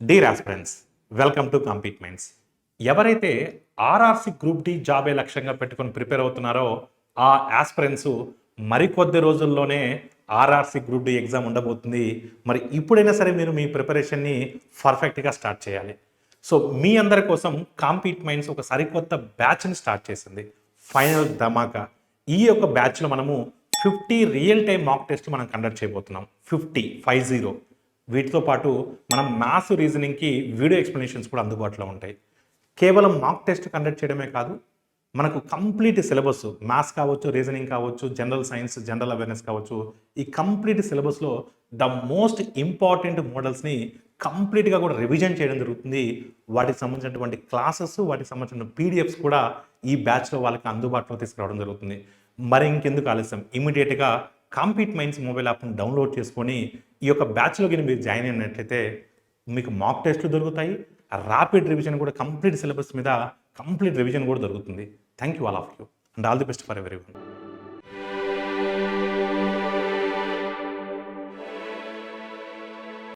Deere aspirants, welcome to compete minds. ఎవరైతే RRC group D జాబే లక్ష్యంగా పెట్టుకొని ప్రిపేర్ అవుతున్నారో ఆ ఆస్పిరెంట్స్ మరికొద్ది రోజుల్లోనే ఆర్ఆర్సి గ్రూప్ డి ఎగ్జామ్ ఉండబోతుంది. మరి ఇప్పుడైనా సరే మీరు మీ ప్రిపరేషన్ని పర్ఫెక్ట్గా స్టార్ట్ చేయాలి. సో మీ అందరి కోసం కాంపీట్ మైండ్స్ ఒక సరికొత్త బ్యాచ్ని స్టార్ట్ చేసింది, ఫైనల్ ధమాకా. ఈ యొక్క బ్యాచ్లో మనము 50 రియల్ టైమ్ మాక్ టెస్ట్ మనం కండక్ట్ చేయబోతున్నాం. 50 వీటితో పాటు మనం మ్యాథ్స్ రీజనింగ్కి వీడియో ఎక్స్ప్లెనేషన్స్ కూడా అందుబాటులో ఉంటాయి. కేవలం మాక్ టెస్ట్ కండక్ట్ చేయడమే కాదు, మనకు కంప్లీట్ సిలబస్, మ్యాథ్స్ కావచ్చు, రీజనింగ్ కావచ్చు, జనరల్ సైన్స్, జనరల్ అవేర్నెస్ కావచ్చు, ఈ కంప్లీట్ సిలబస్లో ద మోస్ట్ ఇంపార్టెంట్ మోడల్స్ని కంప్లీట్గా కూడా రివిజన్ చేయడం జరుగుతుంది. వాటికి సంబంధించినటువంటి క్లాసెస్, వాటికి సంబంధించిన పీడిఎఫ్స్ కూడా ఈ బ్యాచ్లో వాళ్ళకి అందుబాటులో తీసుకురావడం జరుగుతుంది. మరి ఇంకెందుకు ఆలస్యం, ఇమీడియట్గా కాంపీట్ మైండ్స్ మొబైల్ యాప్ని డౌన్లోడ్ చేసుకొని ఈ యొక్క బ్యాచ్లోకి మీరు జాయిన్ అయినట్లయితే మీకు మాక్ టెస్ట్లు దొరుకుతాయి, ర్యాపిడ్ రివిజన్ కూడా, కంప్లీట్ సిలబస్ మీద కంప్లీట్ రివిజన్ కూడా దొరుకుతుంది. Thank you all of you and all the best for everyone.